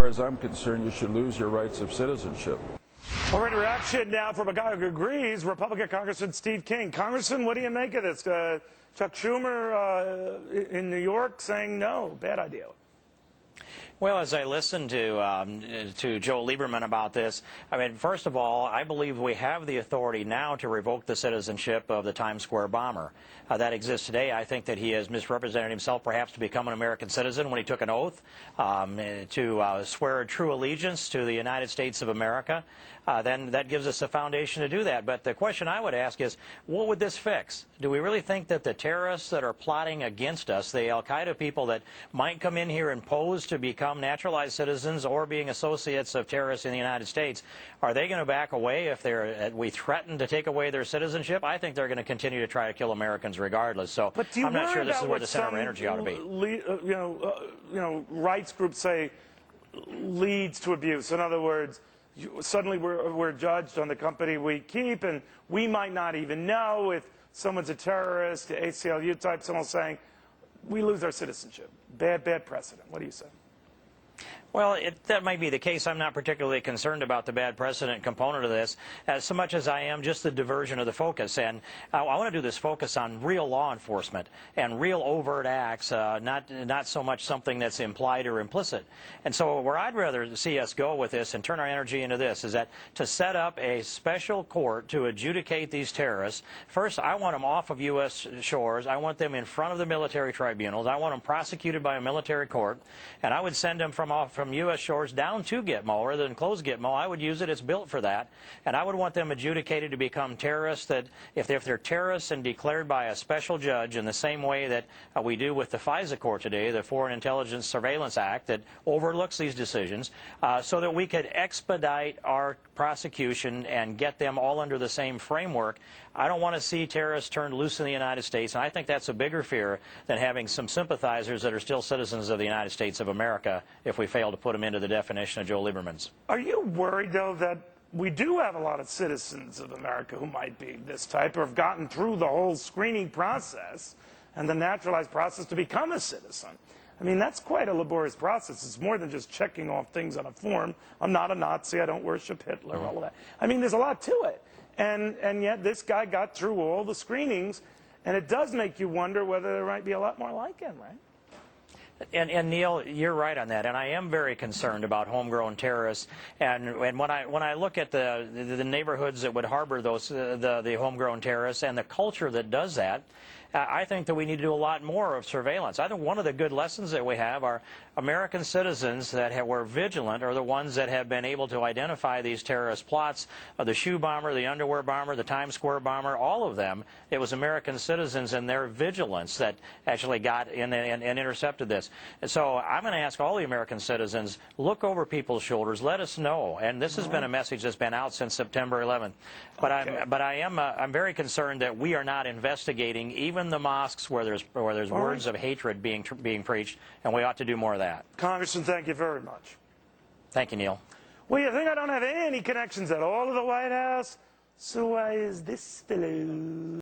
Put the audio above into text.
far as I'm concerned, you should lose your rights of citizenship. All right, reaction now from a guy who agrees, Republican Congressman Steve King. Congressman, what do you make of this? Chuck Schumer in New York saying no, bad idea. Well, as I listened to Joe Lieberman about this, I mean, first of all, I believe we have the authority now to revoke the citizenship of the Times Square bomber. That exists today. I think that he has misrepresented himself perhaps to become an American citizen when he took an oath to swear a true allegiance to the United States of America. Then that gives us a foundation to do that. But the question I would ask is, what would this fix? Do we really think that the terrorists that are plotting against us, the al-Qaeda people that might come in here and pose to become naturalized citizens or being associates of terrorists in the United States, are they going to back away if we threaten to take away their citizenship? I think they're going to continue to try to kill Americans regardless. So I'm not sure this is where the center of energy ought to be. Rights groups say leads to abuse. In other words, suddenly we're judged on the company we keep, and we might not even know if someone's a terrorist, ACLU type, someone saying we lose our citizenship. Bad precedent. What do you say? Well, that might be the case. I'm not particularly concerned about the bad precedent component of this, so much as I am just the diversion of the focus. And I want to do this focus on real law enforcement and real overt acts, not so much something that's implied or implicit. And so where I'd rather see us go with this and turn our energy into this is that to set up a special court to adjudicate these terrorists. First, I want them off of U.S. shores. I want them in front of the military tribunals. I want them prosecuted by a military court. And I would send them from U.S. shores down to Gitmo rather than close Gitmo. I would use it. It's built for that. And I would want them adjudicated to become terrorists, that if they're terrorists and declared by a special judge in the same way that we do with the FISA court today, the Foreign Intelligence Surveillance Act, that overlooks these decisions, so that we could expedite our prosecution and get them all under the same framework. I don't want to see terrorists turned loose in the United States, and I think that's a bigger fear than having some sympathizers that are still citizens of the United States of America if we fail to put them into the definition of Joe Lieberman's. Are you worried, though, that we do have a lot of citizens of America who might be this type or have gotten through the whole screening process and the naturalized process to become a citizen? I mean, that's quite a laborious process. It's more than just checking off things on a form. I'm not a Nazi. I don't worship Hitler, all of that. I mean, there's a lot to it. And yet this guy got through all the screenings, and it does make you wonder whether there might be a lot more like him, right? And Neil, you're right on that, and I am very concerned about homegrown terrorists. And when I look at the neighborhoods that would harbor those the homegrown terrorists and the culture that does that, I think that we need to do a lot more of surveillance. I think one of the good lessons that we have are American citizens that were vigilant are the ones that have been able to identify these terrorist plots. The shoe bomber, the underwear bomber, the Times Square bomber, all of them, it was American citizens and their vigilance that actually got in and intercepted this. And so I'm going to ask all the American citizens, look over people's shoulders, let us know. And this has been a message that's been out since September 11th. But I'm very concerned that we are not investigating even the mosques where there's words of hatred being preached, and we ought to do more of that. Congressman, thank you very much. Thank you, Neil. Well, you think I don't have any connections at all to the White House? So why is this fellow